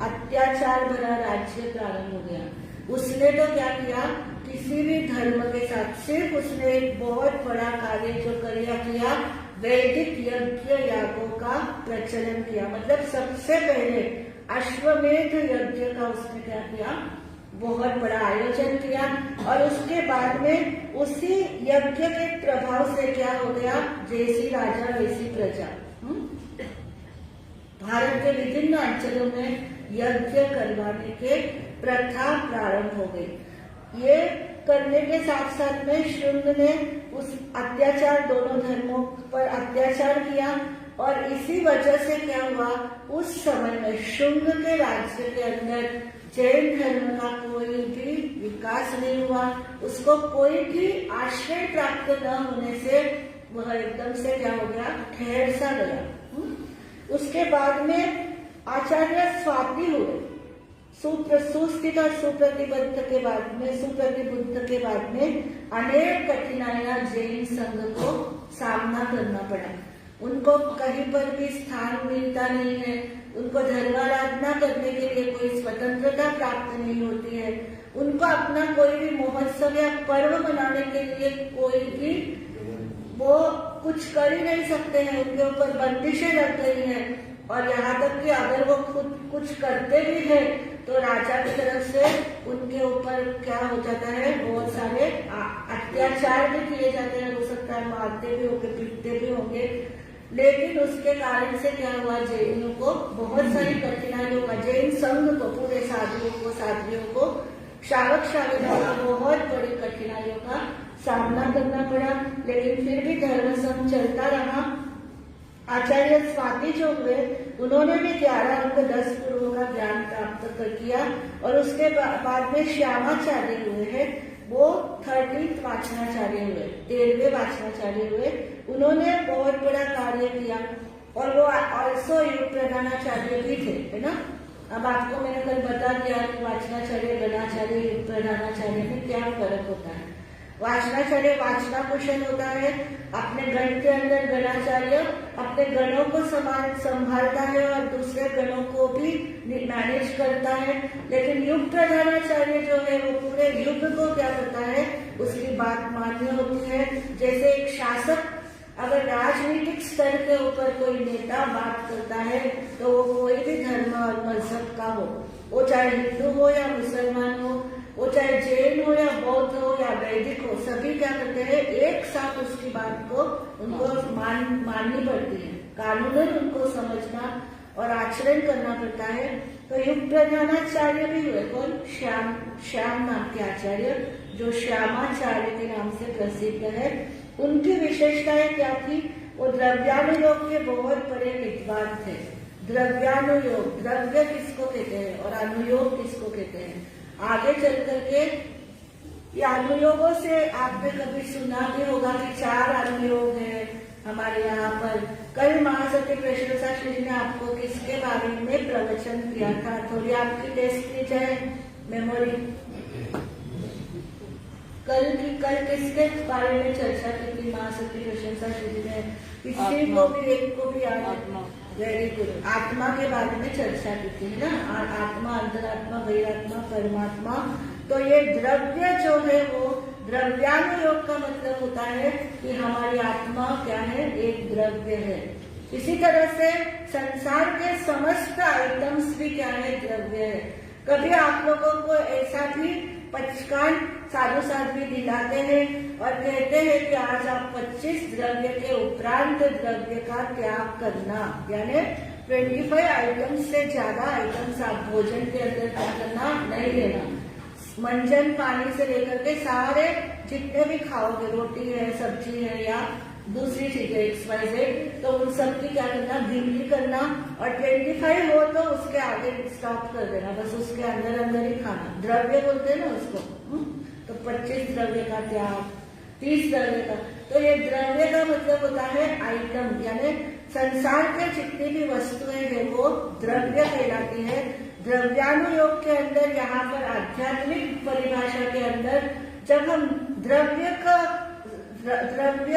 अत्याचार भरा राज्य प्रारंभ हो गया। उसने तो क्या किया, किसी भी धर्म के साथ सिर्फ उसने एक बहुत बड़ा कार्य जो किया, वैदिक यज्ञ यागों का प्रचलन किया। मतलब सबसे पहले अश्वमेध यज्ञ का उसने क्या किया, बहुत बड़ा आयोजन किया। और उसके बाद में उसी यज्ञ के प्रभाव से क्या हो गया, जैसी राजा वैसी प्रजा। भारत के विभिन्न अंचलों में यज्ञ करवाने के प्रथा प्रारंभ हो गई। ये करने के साथ साथ में शुंग ने उस अत्याचार, दोनों धर्मों पर अत्याचार किया। और इसी वजह से क्या हुआ, उस समय में शुंग के राज्य के अंदर जैन धर्म का कोई भी विकास नहीं हुआ। उसको कोई भी आश्रय प्राप्त न होने से वह एकदम से क्या हो गया, ठहर सा गया। उसके बाद में आचार्य स्वाति हुए, सुस्थित और सुप्रतिबद्ध के बाद में अनेक कठिनाइयां जैन संघ को सामना करना पड़ा। उनको कहीं पर भी स्थान मिलता नहीं है, उनको धर्माराधना करने के लिए कोई स्वतंत्रता प्राप्त नहीं होती है, उनको अपना कोई भी महोत्सव या पर्व मनाने के लिए कोई भी वो कुछ कर ही नहीं सकते हैं, उनके ऊपर बंदिशें लग गई हैं। और यहाँ तक कि अगर वो खुद कुछ करते भी हैं तो राजा की तरफ से उनके ऊपर क्या हो जाता है, बहुत सारे अत्याचार भी किए जाते हैं। हो सकता है मारते भी होंगे, पीटते भी होंगे। लेकिन उसके कारण से क्या हुआ, जैनियों को बहुत सारी कठिनाइयों का, जैन संघ को, पूरे साधुओं को श्रावक श्राविकाओं को बहुत बड़ी कठिनाइयों का सामना करना पड़ा। लेकिन फिर भी धर्म संघ चलता रहा। आचार्य स्वाति जो हुए, उन्होंने भी 11 अंक 10 पूर्वों का ज्ञान प्राप्त किया। और उसके बाद में श्यामाचार्य हुए हैं, वो 13th वाचनाचार्य हुए, 13वें वाचनाचार्य हुए। उन्होंने बहुत बड़ा कार्य किया और वो ऑल्सो युग प्रधानाचार्य भी थे, है ना। अब आपको मैंने कल बता दिया कि वाचनाचार्य, गणाचार्य, युग प्रधानाचार्य में क्या फर्क होता है। वाचनाचार्य वाचना कुशल होता है, अपने गण के अंदर गणाचार्य अपने गणों को संभालता है और दूसरे गणों को भी मैनेज करता है। लेकिन युग प्रधानाचार्य जो है वो पूरे युग को क्या करता है, उसकी बात मान्य होती है। जैसे एक शासक अगर राजनीतिक स्तर के ऊपर कोई नेता बात करता है तो वो कोई भी धर्म और मजहब का हो, वो चाहे हिंदू हो या मुसलमान हो, वो चाहे जैन हो या बौद्ध हो या वैदिक हो, सभी क्या करते हैं, एक साथ उसकी बात को उनको माननी पड़ती है। कानूनन उनको समझना और आचरण करना पड़ता है। तो युग प्रधानाचार्य भी हुए, कौन, श्याम नाम के आचार्य, जो श्यामाचार्य के नाम से प्रसिद्ध है। उनकी विशेषताएं क्या थी, वो द्रव्यानुयोग के बहुत बड़े विद्वान थे। द्रव्यानुयोग, द्रव्य किसको कहते हैं और अनुयोग किसको कहते हैं, आगे चल करके ये अनुयोगों से आपने कभी सुना भी होगा कि 4 अनुयोग है, हमारे यहाँ पर कल महासती कृष्ण शास्त्री जी ने आपको किसके बारे में प्रवचन किया था? थोड़ी आपकी टेस्ट की जाए मेमोरी। कल किसके बारे में चर्चा की थी महासती कृष्ण शास्त्री जी ने? किसी को भी एक को भी याद? Very good. आत्मा के बारे में चर्चा की थी ना, आत्मा, अंतरात्मा, बहिरात्मा, परमात्मा। तो ये द्रव्य जो है वो द्रव्यानुयोग का मतलब होता है कि हमारी आत्मा क्या है? एक द्रव्य है। इसी तरह से संसार के समस्त आइटम्स भी क्या है? द्रव्य है। कभी आप लोगों को ऐसा भी पंचकांड साधु साध भी दिलाते हैं और कहते हैं कि आज आप 25 द्रव्य के उपरांत द्रव्य का त्याग करना, यानी 25 आइटम्स से ज्यादा आइटम्स आप भोजन के अंदर क्या करना? नहीं लेना। मंजन पानी से लेकर के सारे जितने भी खाओगे, रोटी है, सब्जी है या दूसरी चीजें XYZ, तो उन सब की क्या करना? गिनती करना और 25 हो तो उसके आगे स्टॉप कर देना, बस उसके अंदर अंदर ही खाना। द्रव्य बोलते हैं ना उसको। तो 25 द्रव्य का त्याग, 30 द्रव्य का। तो ये द्रव्य का मतलब होता है आइटम, यानी संसार के जितनी भी वस्तुएं हैं वो द्रव्य कहलाती है। द्रव्यानुयोग के अंदर, यहाँ पर आध्यात्मिक परिभाषा के अंदर, जब हम द्रव्य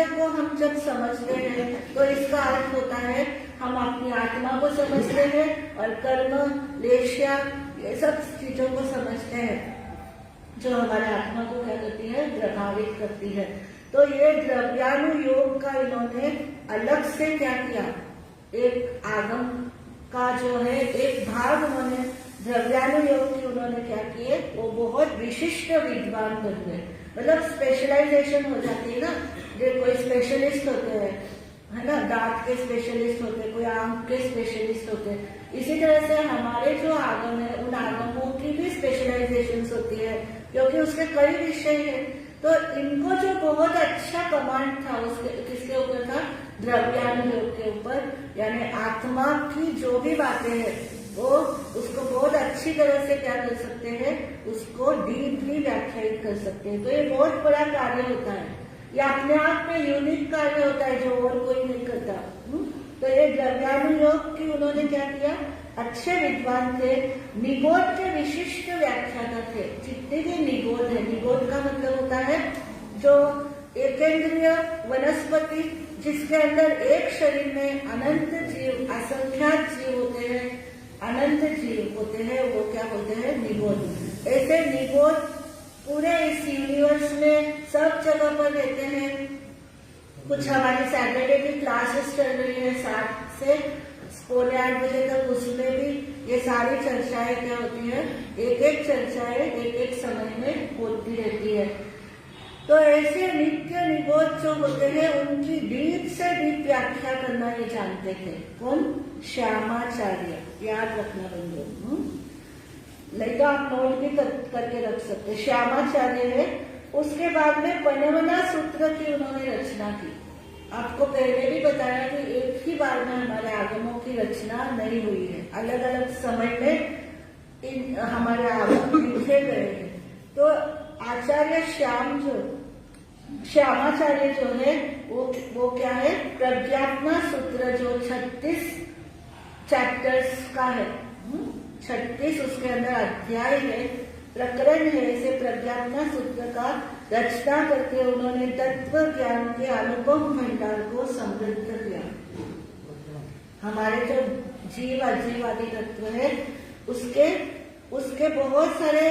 को हम जब समझते हैं तो इसका अर्थ होता है हम अपनी आत्मा को समझते हैं और कर्म, लेश्या, ये सब चीजों को समझते हैं जो हमारे आत्मा को क्या करती है? प्रभावित करती है। तो ये द्रव्यानुयोग का इन्होंने अलग से क्या किया? एक आगम का जो है एक भाग उन्होंने द्रव्यानुयोग की उन्होंने क्या किए? वो बहुत विशिष्ट विद्वान बन गए। मतलब स्पेशलाइजेशन हो जाती है ना, जो कोई स्पेशलिस्ट होते हैं, है ना, दांत के स्पेशलिस्ट होते हैं, कोई आंख के स्पेशलिस्ट होते हैं। इसी तरह से हमारे जो आगम है उन आगमों की भी स्पेशलाइजेशन होती है, क्योंकि उसके कई विषय है। तो इनको जो बहुत अच्छा कमांड था उसके किसके ऊपर था? द्रव्यानुयोग के ऊपर, यानी आत्मा की जो भी बातें हैं वो उसको बहुत अच्छी तरह से क्या कर सकते हैं? उसको डीपली व्याख्यायित कर सकते हैं। तो ये बहुत बड़ा कार्य होता है, ये अपने आप में यूनिक कार्य होता है जो और कोई नहीं करता। तो ये द्रव्यानुयोग की उन्होंने क्या किया? अच्छे विद्वान थे, निगोद के विशिष्ट व्याख्याता थे। जितने भी निगोद है, निगोद का मतलब होता है जो एकेंद्रीय वनस्पति जिसके अंदर एक शरीर में अनंत जीव, असंख्यात जीव होते हैं, अनंत जीव होते हैं, वो क्या होते हैं? निगोद। ऐसे निगोद पूरे इस यूनिवर्स में सब जगह पर रहते हैं। कुछ हमारी सैटरडे की क्लासेस चल रही है 7 से 8:15 बजे तक, उसमें भी ये सारी चर्चाएं क्या होती है? एक एक चर्चाएं एक एक समय में होती रहती है। तो ऐसे नित्य निगोद जो होते हैं उनकी डीप से डीप व्याख्या करना ये जानते थे। कौन? श्यामाचार्य। याद रखना बंधु, नहीं तो आप नोट भी करके रख सकते। श्यामाचार्य है। उसके बाद में पनवना सूत्र की उन्होंने रचना की। आपको पहले भी बताया कि एक ही बार में हमारे आगमों की रचना नहीं हुई है, अलग अलग समय में हमारे आगम लिखे गए हैं। तो आचार्य श्यामाचार्य जो है वो क्या है? प्रज्ञात्मा सूत्र जो 36 चैप्टर्स का है, 36 उसके अंदर अध्याय है, प्रकरण है। ऐसे प्रज्ञात्मा सूत्र का रचना करके उन्होंने तत्व ज्ञान के अनुपम भंडार को समृद्ध किया। हमारे जो जीव अजीव आदि तत्व है उसके बहुत सारे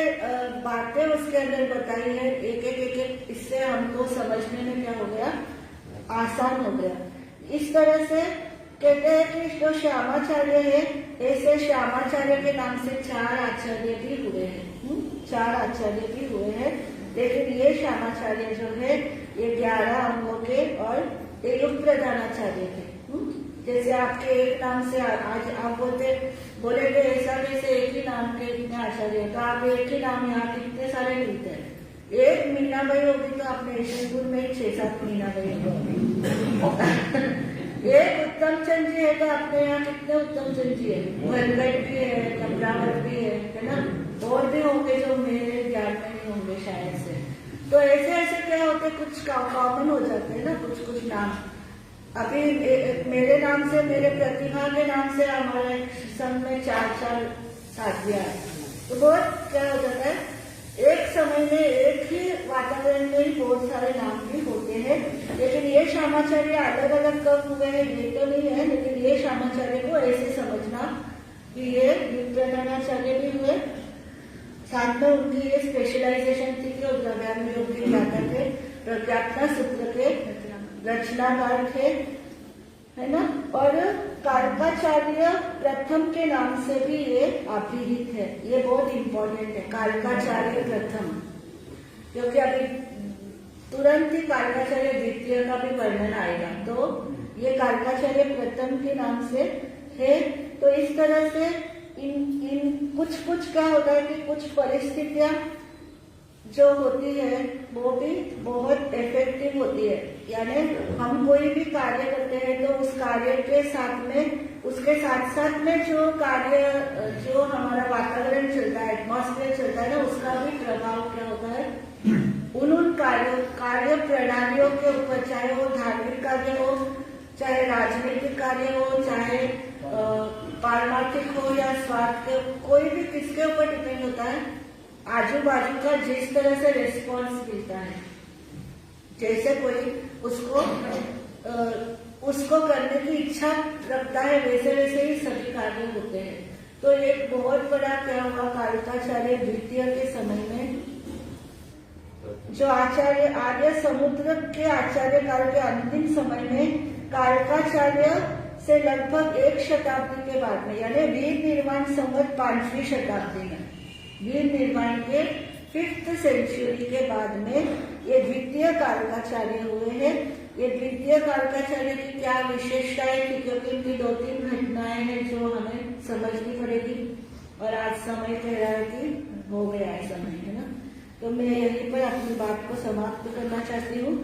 बातें उसके अंदर बताई है। एक एक इससे हमको समझने में क्या हो गया? आसान हो गया। इस तरह से कहते हैं कि जो श्यामाचार्य है, ऐसे श्यामाचार्य के नाम से 4 आचार्य भी हुए हैं, 4 आचार्य भी हुए हैं। लेकिन ये श्यामाचार्य जो है ये 11 अंगों के और एक युग प्रधानाचार्य थे। जैसे आपके एक नाम से आज आप बोलेंगे ऐसा कैसे एक ही नाम के इतने आचार्य, तो आप एक ही नाम यहाँ कितने सारे मिलते हैं। एक मीनाबाई होगी तो आपने यशवंतपुर में 6-7 मीनाबाई होगी। एक उत्तम चंद जी है तो आपके यहाँ कितने उत्तम चंद जी है? वनगढ़ भी है, कमरावत भी है ना, और भी होंगे जो मेरे ज्ञान में नहीं होंगे शायद से। तो ऐसे ऐसे क्या होते, कुछ कॉमन हो जाते हैं ना कुछ नाम। अभी मेरे नाम से, मेरे प्रतिभा के नाम से हमारे संघ में 4 साथियां हैं। तो बहुत क्या हो जाता है, एक समय में एक ही वातावरण में ही बहुत सारे नाम भी होते हैं। लेकिन ये श्यामाचार्य अलग अलग कब हुए हैं ये तो नहीं है, लेकिन ये श्यामाचार्य को ऐसे समझना कि ये विप्रणाचार्य भी हुए, साथ में उनकी ये स्पेशलाइजेशन थी कि वो द्रव्यात्म योग के ज्ञाता थे, प्रज्ञापना सूत्र के रचनाकार थे, है ना। और कारकाचार्य प्रथम के नाम से भी ये अभिहित है, ये बहुत इंपॉर्टेंट है, कारकाचार्य प्रथम, क्योंकि अभी तुरंत ही कारकाचार्य द्वितीय का भी वर्णन आएगा। तो ये कारकाचार्य प्रथम के नाम से है। तो इस तरह से इन कुछ क्या होता है कि कुछ परिस्थितियां जो होती है वो भी बहुत इफेक्टिव होती है। यानी हम कोई भी कार्य करते हैं तो उस कार्य के साथ में, उसके साथ साथ में जो कार्य, जो हमारा वातावरण चलता है, एटमॉस्फेयर चलता है ना, उसका भी प्रभाव क्या होता है उन कार्य प्रणालियों के ऊपर, चाहे वो धार्मिक कार्य हो, चाहे राजनीतिक कार्य हो, चाहे पारमार्थिक हो या स्वार्थ के, कोई भी किसके ऊपर डिपेंड होता है, आजू बाजू का जिस तरह से रिस्पॉन्स मिलता है, जैसे कोई उसको करने की इच्छा रखता है वैसे वैसे ही सभी कार्य होते हैं। तो एक बहुत बड़ा क्या हुआ, कारकाचार्य द्वितीय के समय में जो आचार्य आर्य समुद्र के आचार्य काल के अंतिम समय में कारकाचार्य से लगभग 1 शताब्दी के बाद में, यानी वीर निर्माण संवत 5वीं शताब्दी में, वीर निर्माण के 5th सेंचुरी के बाद में ये द्वितीय कारकाचार्य हुए हैं। ये द्वितीय कारकाचार्य की क्या विशेषता है, क्योंकि इनकी 2-3 घटनाएं हैं जो हमें समझनी पड़ेगी, और आज समय कह रहा है कि हो गया है समय, है ना। तो मैं यहीं पर अपनी बात को समाप्त करना चाहती हूँ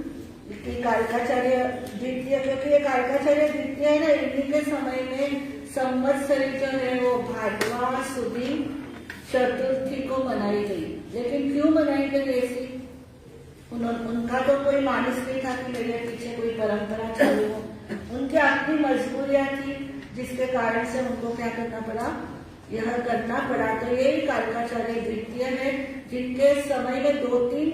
कि कारकाचार्य द्वितीय, क्योंकि ये कारकाचार्य द्वितीय है ना, इन्हीं के समय में संवत्सरी जो है वो भाद्रवा सुदी चतुर्थी को मनाई गई। लेकिन क्यों मनाई गई ऐसी, उनका तो कोई मानस नहीं था कि मेरे पीछे कोई परंपरा चालू हो, उनकी अपनी मजबूरियां थी जिसके कारण से उनको क्या करना पड़ा, यह करना पड़ा। तो यही कारकाचार्य द्वितीय है जिनके समय में 2-3